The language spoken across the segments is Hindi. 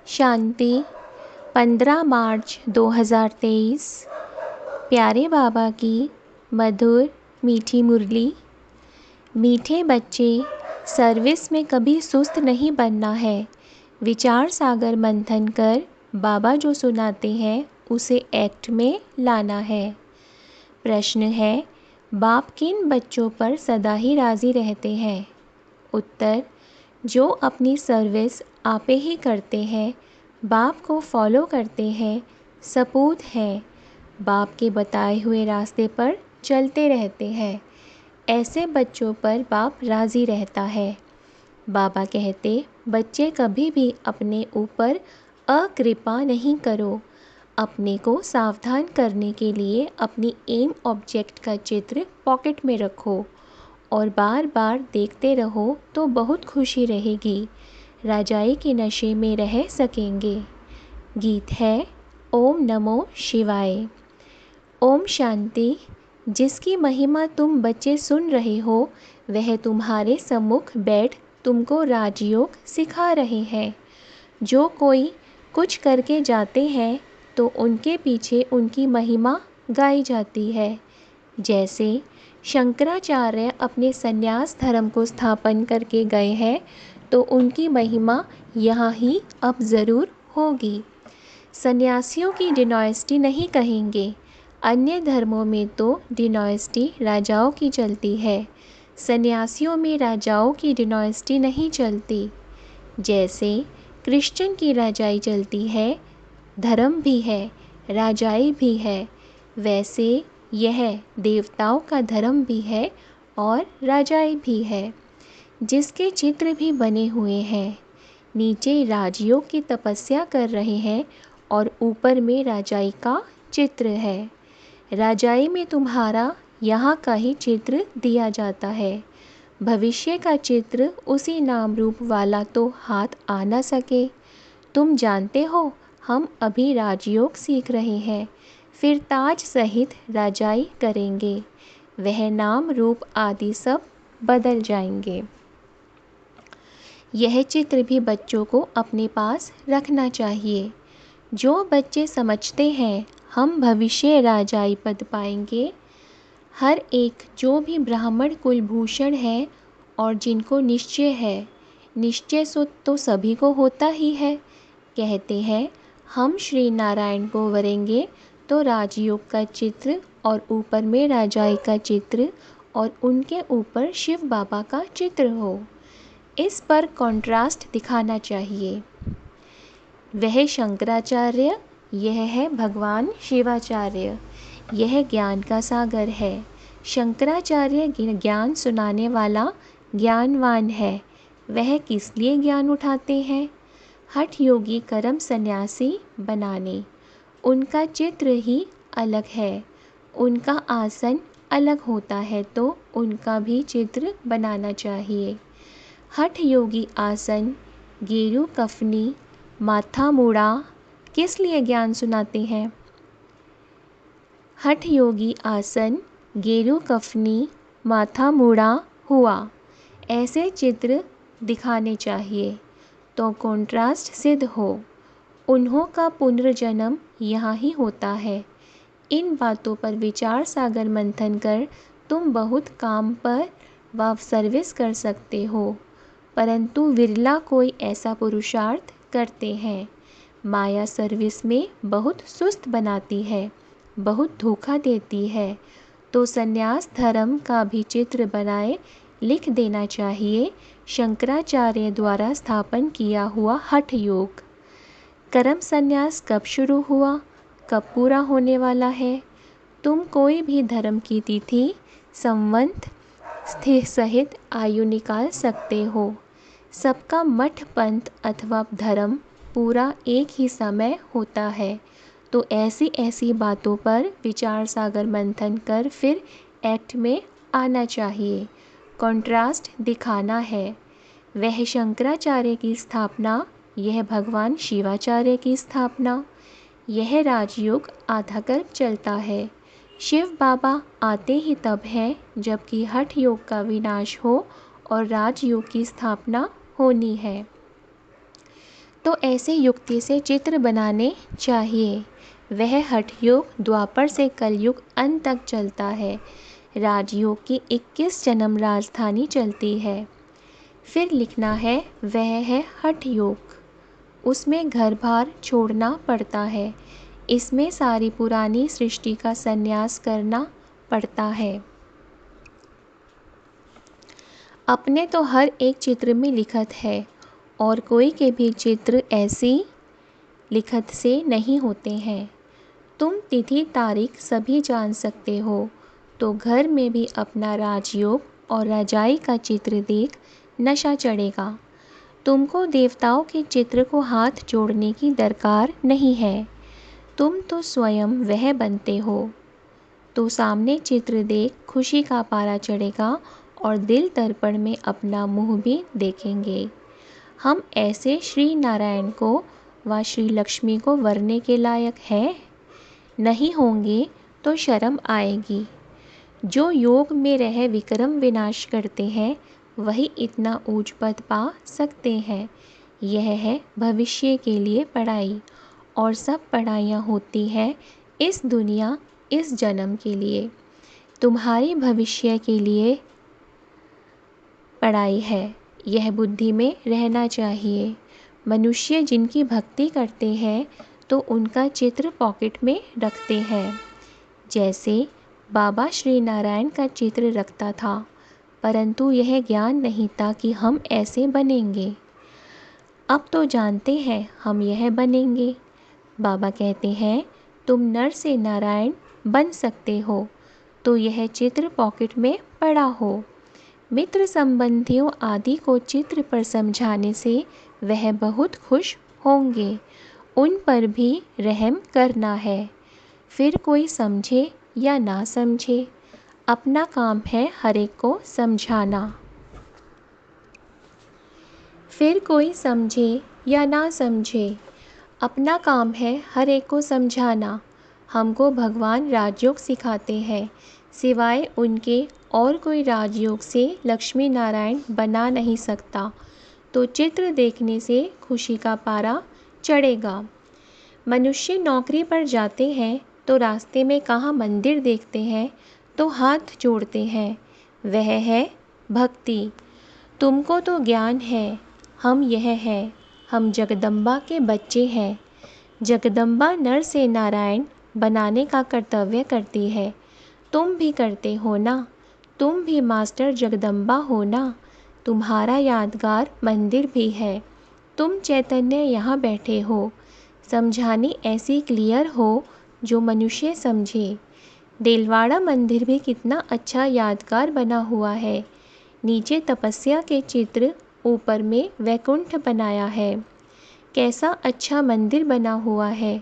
शांति 15 मार्च 2023। प्यारे बाबा की मधुर मीठी मुरली। मीठे बच्चे, सर्विस में कभी सुस्त नहीं बनना है। विचार सागर मंथन कर बाबा जो सुनाते हैं उसे एक्ट में लाना है। प्रश्न है, बाप किन बच्चों पर सदा ही राज़ी रहते हैं? उत्तर, जो अपनी सर्विस आपे ही करते हैं, बाप को फॉलो करते हैं, सपूत हैं, बाप के बताए हुए रास्ते पर चलते रहते हैं, ऐसे बच्चों पर बाप राज़ी रहता है। बाबा कहते, बच्चे कभी भी अपने ऊपर अकृपा नहीं करो। अपने को सावधान करने के लिए अपनी एम ऑब्जेक्ट का चित्र पॉकेट में रखो और बार बार देखते रहो तो बहुत खुशी रहेगी। राजाई के नशे में रह सकेंगे। गीत है ओम नमो शिवाय। ओम शांति। जिसकी महिमा तुम बच्चे सुन रहे हो, वह तुम्हारे सम्मुख बैठ तुमको राजयोग सिखा रहे हैं। जो कोई कुछ करके जाते हैं तो उनके पीछे उनकी महिमा गाई जाती है। जैसे शंकराचार्य अपने संन्यास धर्म को स्थापन करके गए हैं, तो उनकी महिमा यहाँ ही अब ज़रूर होगी। सन्यासियों की डिनॉस्टी नहीं कहेंगे। अन्य धर्मों में तो डिनॉस्टी राजाओं की चलती है, सन्यासियों में राजाओं की डिनॉस्टी नहीं चलती। जैसे क्रिश्चियन की राजाई चलती है, धर्म भी है, राजाई भी है, वैसे यह देवताओं का धर्म भी है और राजाई भी है। जिसके चित्र भी बने हुए हैं, नीचे राजयोग की तपस्या कर रहे हैं और ऊपर में राजाई का चित्र है। राजाई में तुम्हारा यहाँ का ही चित्र दिया जाता है। भविष्य का चित्र उसी नाम रूप वाला तो हाथ आ न सके। तुम जानते हो, हम अभी राजयोग सीख रहे हैं, फिर ताज सहित राजाई करेंगे। वह नाम रूप आदि सब बदल जाएंगे। यह चित्र भी बच्चों को अपने पास रखना चाहिए। जो बच्चे समझते हैं हम भविष्य राजाई पद पाएंगे, हर एक जो भी ब्राह्मण कुलभूषण है और जिनको निश्चय है, निश्चय सो तो सभी को होता ही है, कहते हैं हम श्री नारायण को वरेंगे तो राजयोग का चित्र और ऊपर में राजाई का चित्र और उनके ऊपर शिव बाबा का चित्र हो। इस पर कंट्रास्ट दिखाना चाहिए। वह शंकराचार्य, यह है भगवान शिवाचार्य। यह ज्ञान का सागर है। शंकराचार्य ज्ञान सुनाने वाला ज्ञानवान है। वह किस लिए ज्ञान उठाते हैं? हठ योगी कर्म सन्यासी बनाने। उनका चित्र ही अलग है। उनका आसन अलग होता है तो उनका भी चित्र बनाना चाहिए। हठ योगी आसन, गेरू कफनी, माथा मुड़ा किस लिए ज्ञान सुनाते हैं? हठ योगी आसन, गेरू कफनी, माथा मुड़ा हुआ, ऐसे चित्र दिखाने चाहिए तो कॉन्ट्रास्ट सिद्ध हो। उन्हों का पुनर्जन्म यहाँ ही होता है। इन बातों पर विचार सागर मंथन कर तुम बहुत काम पर व सर्विस कर सकते हो, परंतु विरला कोई ऐसा पुरुषार्थ करते हैं। माया सर्विस में बहुत सुस्त बनाती है, बहुत धोखा देती है, तो संन्यास धर्म का भी चित्र बनाए लिख देना चाहिए, शंकराचार्य द्वारा स्थापन किया हुआ हठ योग। कर्म संन्यास कब शुरू हुआ, कब पूरा होने वाला है? तुम कोई भी धर्म की तिथि, संवत स्थिर सहित आयु निकाल सकते हो। सबका मठ पंथ अथवा धर्म पूरा एक ही समय होता है, तो ऐसी ऐसी बातों पर विचार सागर मंथन कर फिर एक्ट में आना चाहिए, कंट्रास्ट दिखाना है। वह शंकराचार्य की स्थापना, यह भगवान शिवाचार्य की स्थापना। यह राजयोग आधा कल्प चलता है। शिव बाबा आते ही तब है जबकि हठ योग का विनाश हो और राजयोग की स्थापना होनी है। तो ऐसे युक्ति से चित्र बनाने चाहिए। वह हठ योग द्वापर से कलयुग अंत तक चलता है। राजयोग की 21 जन्म राजधानी चलती है। फिर लिखना है वह है हठ योग। उसमें घर बार छोड़ना पड़ता है। इसमें सारी पुरानी सृष्टि का संन्यास करना पड़ता है। अपने तो हर एक चित्र में लिखत है और कोई के भी चित्र ऐसी लिखत से नहीं होते हैं। तुम तिथि तारीख सभी जान सकते हो, तो घर में भी अपना राजयोग और रजाई का चित्र देख नशा चढ़ेगा। तुमको देवताओं के चित्र को हाथ जोड़ने की दरकार नहीं है। तुम तो स्वयं वह बनते हो। तो सामने चित्र देख खुशी का पारा चढ़ेगा और दिल दर्पण में अपना मुँह भी देखेंगे। हम ऐसे श्री नारायण को व श्री लक्ष्मी को वरने के लायक है नहीं होंगे तो शर्म आएगी। जो योग में रह विक्रम विनाश करते हैं वही इतना ऊंच पद पा सकते हैं। यह है भविष्य के लिए पढ़ाई, और सब पढ़ाइयाँ होती हैं इस दुनिया इस जन्म के लिए। तुम्हारी भविष्य के लिए पढ़ाई है, यह बुद्धि में रहना चाहिए। मनुष्य जिनकी भक्ति करते हैं तो उनका चित्र पॉकेट में रखते हैं। जैसे बाबा श्री नारायण का चित्र रखता था, परंतु यह ज्ञान नहीं था कि हम ऐसे बनेंगे। अब तो जानते हैं हम यह बनेंगे। बाबा कहते हैं तुम नर से नारायण बन सकते हो, तो यह चित्र पॉकेट में पड़ा हो। मित्र संबंधियों आदि को चित्र पर समझाने से वह बहुत खुश होंगे। उन पर भी रहम करना है। फिर कोई समझे या ना समझे, अपना काम है हर एक को समझाना। फिर कोई समझे या ना समझे, अपना काम है हर एक को समझाना। हमको भगवान राजयोग सिखाते हैं, सिवाय उनके और कोई राजयोग से लक्ष्मी नारायण बना नहीं सकता। तो चित्र देखने से खुशी का पारा चढ़ेगा। मनुष्य नौकरी पर जाते हैं तो रास्ते में कहाँ मंदिर देखते हैं तो हाथ जोड़ते हैं। वह है भक्ति। तुमको तो ज्ञान है, हम यह है, हम जगदम्बा के बच्चे हैं। जगदम्बा नर से नारायण बनाने का कर्तव्य करती है। तुम भी करते हो ना, तुम भी मास्टर जगदम्बा हो ना। तुम्हारा यादगार मंदिर भी है। तुम चैतन्य यहाँ बैठे हो। समझानी ऐसी क्लियर हो जो मनुष्य समझे। देलवाड़ा मंदिर भी कितना अच्छा यादगार बना हुआ है। नीचे तपस्या के चित्र, ऊपर में वैकुंठ बनाया है। कैसा अच्छा मंदिर बना हुआ है।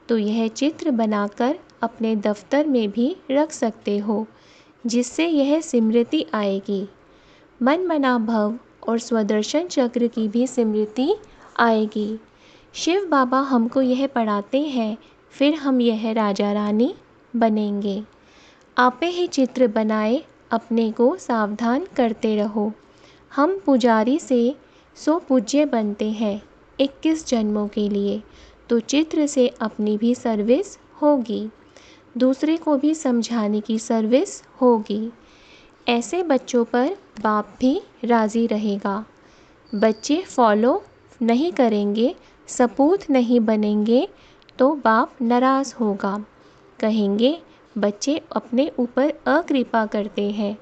तो यह चित्र बनाकर अपने दफ्तर में भी रख सकते हो, जिससे यह स्मृति आएगी। मन मना भव और स्वदर्शन चक्र की भी स्मृति आएगी। शिव बाबा हमको यह पढ़ाते हैं, फिर हम यह राजा रानी बनेंगे। आपे ही चित्र बनाए अपने को सावधान करते रहो। हम पुजारी से सो पूज्य बनते हैं 21 जन्मों के लिए, तो चित्र से अपनी भी सर्विस होगी, दूसरे को भी समझाने की सर्विस होगी। ऐसे बच्चों पर बाप भी राज़ी रहेगा। बच्चे फॉलो नहीं करेंगे, सपूत नहीं बनेंगे तो बाप नाराज़ होगा। कहेंगे बच्चे अपने ऊपर अकृपा करते हैं।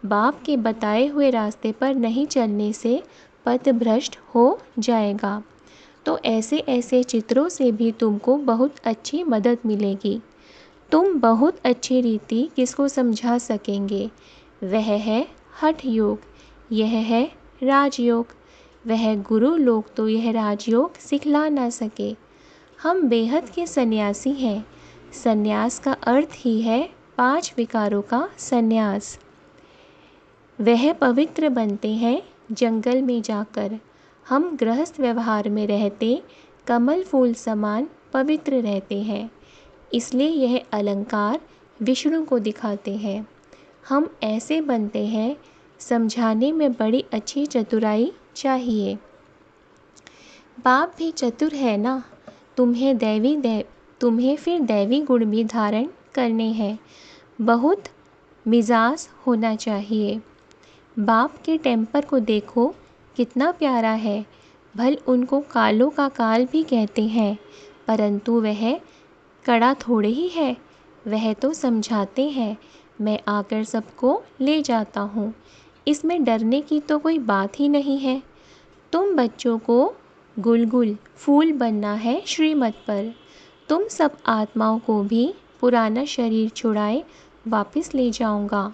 बाप के बताए हुए रास्ते पर नहीं चलने से पथभ्रष्ट हो जाएगा। तो ऐसे ऐसे चित्रों से भी तुमको बहुत अच्छी मदद मिलेगी। तुम बहुत अच्छी रीति किसको समझा सकेंगे। वह है हठ योग, यह है राजयोग। वह गुरु लोग तो यह राजयोग सिखला ना सके। हम बेहद के सन्यासी हैं। सन्यास का अर्थ ही है 5 विकारों का सन्यास। वह पवित्र बनते हैं जंगल में जाकर। हम गृहस्थ व्यवहार में रहते कमल फूल समान पवित्र रहते हैं। इसलिए यह अलंकार विष्णु को दिखाते हैं। हम ऐसे बनते हैं, समझाने में बड़ी अच्छी चतुराई चाहिए। बाप भी चतुर है ना, तुम्हें फिर दैवी गुण भी धारण करने हैं। बहुत मिजाज होना चाहिए। बाप के टेम्पर को देखो, कितना प्यारा है। भल उनको कालों का काल भी कहते हैं, परंतु वह कड़ा थोड़े ही है। वह तो समझाते हैं, मैं आकर सबको ले जाता हूँ। इसमें डरने की तो कोई बात ही नहीं है। तुम बच्चों को गुलगुल फूल बनना है श्रीमत पर। तुम सब आत्माओं को भी पुराना शरीर छुड़ाए वापस ले जाऊंगा।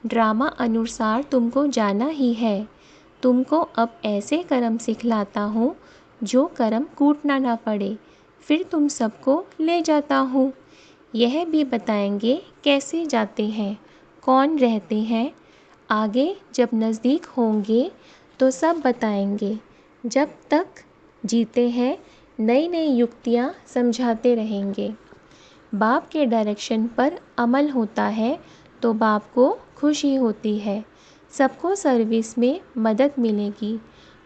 ड्रामा अनुसार तुमको जाना ही है। तुमको अब ऐसे कर्म सिखलाता हूँ जो कर्म कूटना ना पड़े। फिर तुम सबको ले जाता हूँ। यह भी बताएंगे कैसे जाते हैं, कौन रहते हैं। आगे जब नज़दीक होंगे तो सब बताएंगे। जब तक जीते हैं नई नई युक्तियाँ समझाते रहेंगे। बाप के डायरेक्शन पर अमल होता है तो बाप को खुशी होती है। सबको सर्विस में मदद मिलेगी,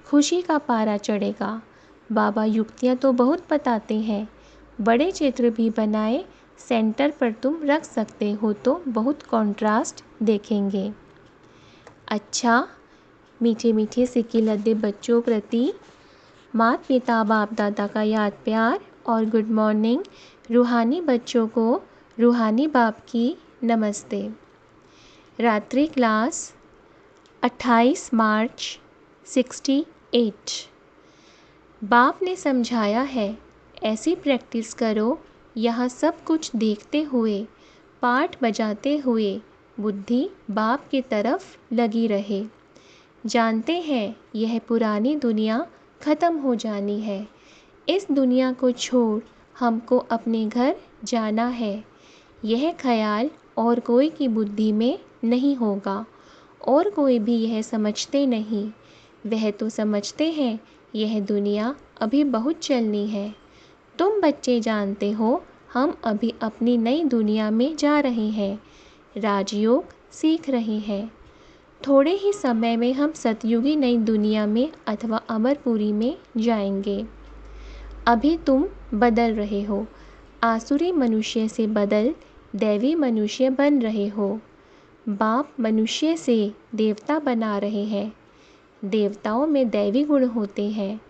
खुशी का पारा चढ़ेगा। बाबा युक्तियाँ तो बहुत बताते हैं, बड़े चित्र भी बनाए सेंटर पर तुम रख सकते हो तो बहुत कंट्रास्ट देखेंगे। अच्छा, मीठे मीठे सिक्के लद्दे बच्चों प्रति माता पिता बाप दादा का याद प्यार और गुड मॉर्निंग। रूहानी बच्चों को रूहानी बाप की नमस्ते। रात्रि क्लास 28 मार्च 68। बाप ने समझाया है, ऐसी प्रैक्टिस करो यहाँ सब कुछ देखते हुए, पाठ बजाते हुए बुद्धि बाप की तरफ लगी रहे। जानते हैं यह पुरानी दुनिया ख़त्म हो जानी है। इस दुनिया को छोड़ हमको अपने घर जाना है। यह ख्याल और कोई की बुद्धि में नहीं होगा, और कोई भी यह समझते नहीं। वह तो समझते हैं यह दुनिया अभी बहुत चलनी है। तुम बच्चे जानते हो हम अभी अपनी नई दुनिया में जा रहे हैं, राजयोग सीख रहे हैं। थोड़े ही समय में हम सतयुगी नई दुनिया में अथवा अमरपुरी में जाएंगे। अभी तुम बदल रहे हो, आसुरी मनुष्य से बदल दैवी मनुष्य बन रहे हो। बाप मनुष्य से देवता बना रहे हैं। देवताओं में दैवी गुण होते हैं,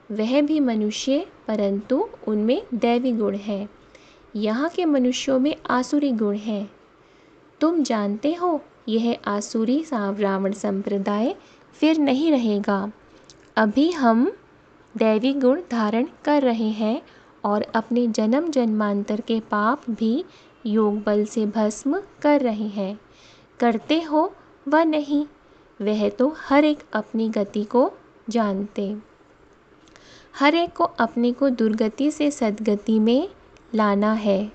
वह भी मनुष्य, परंतु उनमें दैवी गुण है। यहाँ के मनुष्यों में आसुरी गुण हैं। तुम जानते हो यह आसुरी रावण संप्रदाय फिर नहीं रहेगा। अभी हम दैवी गुण धारण कर रहे हैं और अपने जन्म जन्मांतर के पाप भी योग बल से भस्म कर रहे हैं। करते हो व नहीं, वह तो हर एक अपनी गति को जानते। हर एक को अपने को दुर्गति से सद्गति में लाना है,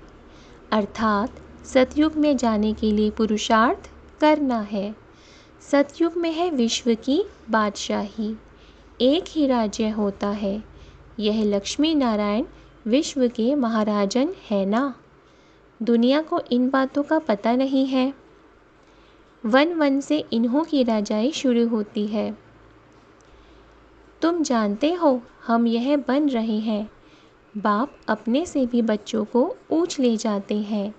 अर्थात सतयुग में जाने के लिए पुरुषार्थ करना है। सतयुग में है विश्व की बादशाही, एक ही राज्य होता है। यह लक्ष्मी नारायण विश्व के महाराजन है ना। दुनिया को इन बातों का पता नहीं है। वन वन से इन्हों की राजाई शुरू होती है। तुम जानते हो हम यह बन रहे हैं। बाप अपने से भी बच्चों को ऊंच ले जाते हैं,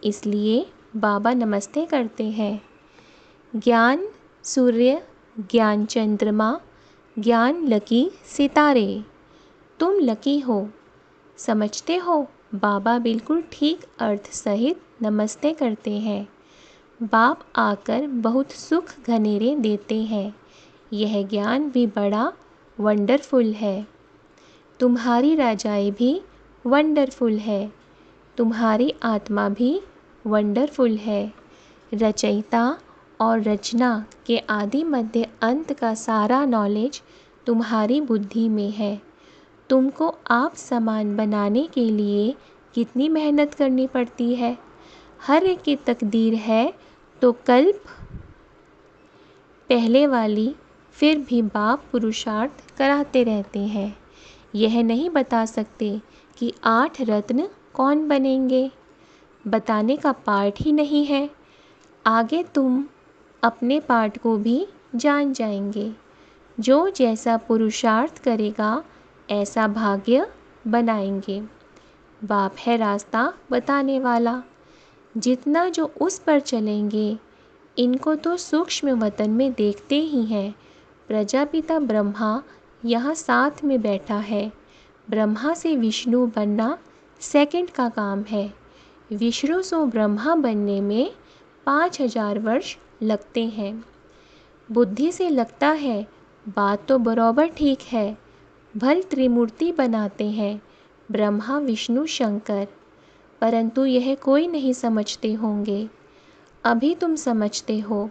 इसलिए बाबा नमस्ते करते हैं। ज्ञान सूर्य, ज्ञान चंद्रमा, ज्ञान लकी सितारे। तुम लकी हो, समझते हो। बाबा बिल्कुल ठीक अर्थ सहित नमस्ते करते हैं। बाप आकर बहुत सुख घनेरे देते हैं। यह ज्ञान भी बड़ा वंडरफुल है। तुम्हारी राजाई भी वंडरफुल है, तुम्हारी आत्मा भी वंडरफुल है। रचयिता और रचना के आदि मध्य अंत का सारा नॉलेज तुम्हारी बुद्धि में है। तुमको आप समान बनाने के लिए कितनी मेहनत करनी पड़ती है। हर एक की तकदीर है तो कल्प पहले वाली, फिर भी बाप पुरुषार्थ कराते रहते हैं। यह नहीं बता सकते कि 8 रत्न कौन बनेंगे, बताने का पार्ट ही नहीं है। आगे तुम अपने पार्ट को भी जान जाएंगे। जो जैसा पुरुषार्थ करेगा ऐसा भाग्य बनाएंगे। बाप है रास्ता बताने वाला, जितना जो उस पर चलेंगे। इनको तो सूक्ष्म वतन में देखते ही हैं। प्रजापिता ब्रह्मा यहाँ साथ में बैठा है। ब्रह्मा से विष्णु बनना सेकंड का काम है। विष्णु से ब्रह्मा बनने में 5000 वर्ष लगते हैं। बुद्धि से लगता है बात तो बराबर ठीक है। भल त्रिमूर्ति बनाते हैं ब्रह्मा विष्णु शंकर, परंतु यह कोई नहीं समझते होंगे। अभी तुम समझते हो।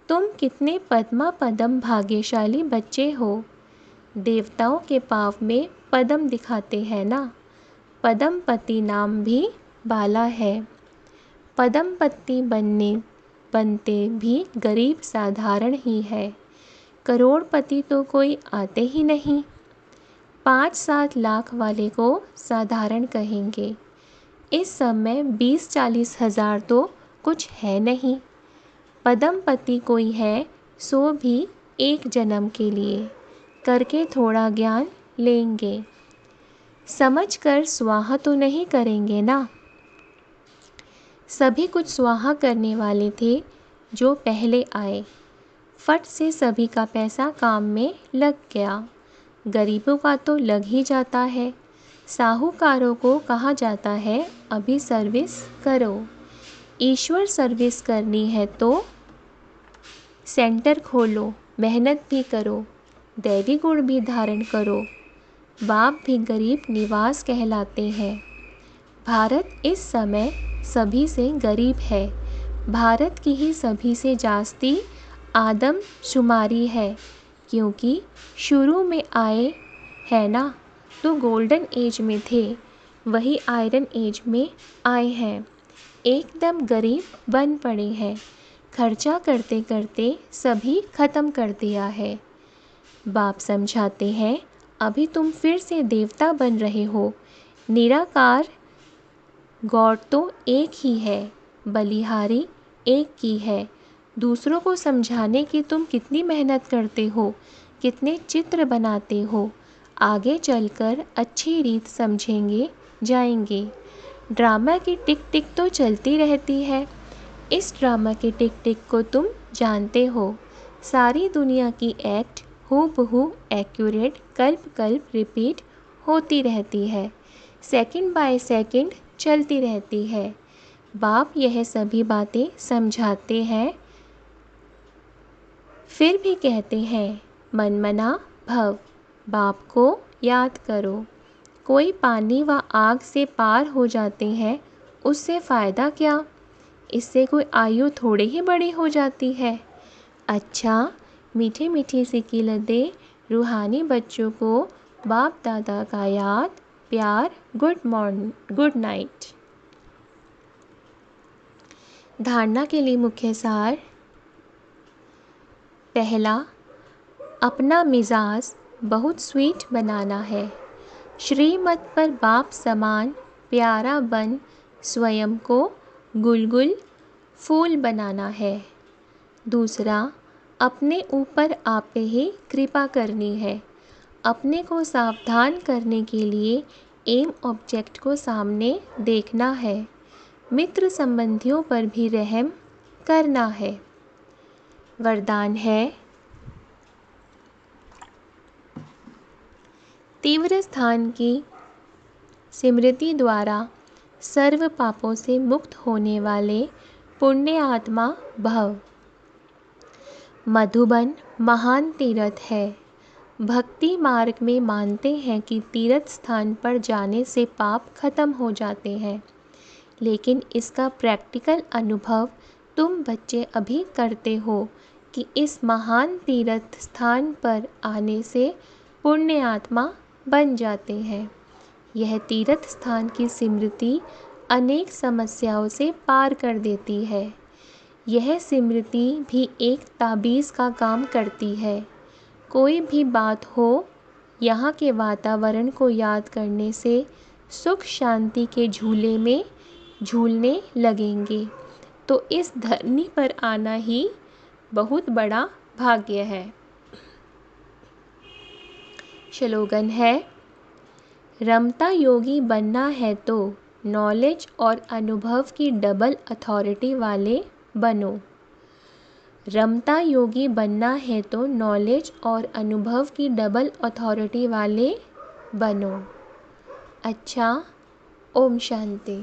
तुम कितने पद्मा पदम भाग्यशाली बच्चे हो। देवताओं के पाव में पदम दिखाते हैं ना। पदमपति नाम भी बाला है। पदमपति बनते भी गरीब साधारण ही है। करोड़पति तो कोई आते ही नहीं। 5-7 लाख वाले को साधारण कहेंगे। इस समय 20-40 हज़ार तो कुछ है नहीं। पदमपति कोई है सो भी एक जन्म के लिए करके थोड़ा ज्ञान लेंगे। समझ कर स्वाहा तो नहीं करेंगे ना। सभी कुछ स्वाहा करने वाले थे जो पहले आए। फट से सभी का पैसा काम में लग गया। गरीबों का तो लग ही जाता है। साहूकारों को कहा जाता है अभी सर्विस करो। ईश्वर सर्विस करनी है तो सेंटर खोलो, मेहनत भी करो, दैवी गुण भी धारण करो। बाप भी गरीब निवास कहलाते हैं। भारत इस समय सभी से गरीब है। भारत की ही सभी से जास्ती आदम शुमारी है, क्योंकि शुरू में आए हैं ना, तो गोल्डन एज में थे, वही आयरन एज में आए हैं। एकदम गरीब बन पड़े हैं। खर्चा करते करते सभी ख़त्म कर दिया है। बाप समझाते हैं अभी तुम फिर से देवता बन रहे हो। निराकार गॉड तो एक ही है, बलिहारी एक की है। दूसरों को समझाने की तुम कितनी मेहनत करते हो, कितने चित्र बनाते हो। आगे चलकर अच्छी रीत समझेंगे जाएंगे। ड्रामा की टिक टिक तो चलती रहती है। इस ड्रामा की टिक टिक को तुम जानते हो। सारी दुनिया की एक्ट हूबहू एक्यूरेट कल्प कल्प रिपीट होती रहती है। सेकंड बाय सेकंड चलती रहती है। बाप यह सभी बातें समझाते हैं, फिर भी कहते हैं मनमना भव। बाप को याद करो। कोई पानी व आग से पार हो जाते हैं, उससे फ़ायदा क्या। इससे कोई आयु थोड़े ही बड़ी हो जाती है। अच्छा, मीठे मीठे से किलते रूहानी बच्चों को बाप दादा का याद प्यार। Good morning, good night. धारणा के लिए मुख्य सार। पहला, अपना मिजाज बहुत स्वीट बनाना है। श्रीमत पर बाप समान प्यारा बन स्वयं को गुलगुल फूल बनाना है। दूसरा, अपने ऊपर आप ही कृपा करनी है। अपने को सावधान करने के लिए एम ऑब्जेक्ट को सामने देखना है। मित्र संबंधियों पर भी रहम करना है। वरदान है तीव्र स्थान की स्मृति द्वारा सर्व पापों से मुक्त होने वाले पुण्य आत्मा भव। मधुबन महान तीर्थ है। भक्ति मार्ग में मानते हैं कि तीर्थ स्थान पर जाने से पाप खत्म हो जाते हैं, लेकिन इसका प्रैक्टिकल अनुभव तुम बच्चे अभी करते हो कि इस महान तीर्थ स्थान पर आने से पुण्य आत्मा बन जाते हैं। यह तीर्थ स्थान की स्मृति अनेक समस्याओं से पार कर देती है। यह स्मृति भी एक ताबीज़ का काम करती है। कोई भी बात हो, यहाँ के वातावरण को याद करने से सुख शांति के झूले में झूलने लगेंगे। तो इस धरनी पर आना ही बहुत बड़ा भाग्य है। स्लोगन है, रमता योगी बनना है तो नॉलेज और अनुभव की डबल अथॉरिटी वाले बनो। रमता योगी बनना है तो नॉलेज और अनुभव की डबल अथॉरिटी वाले बनो। अच्छा, ओम शांति।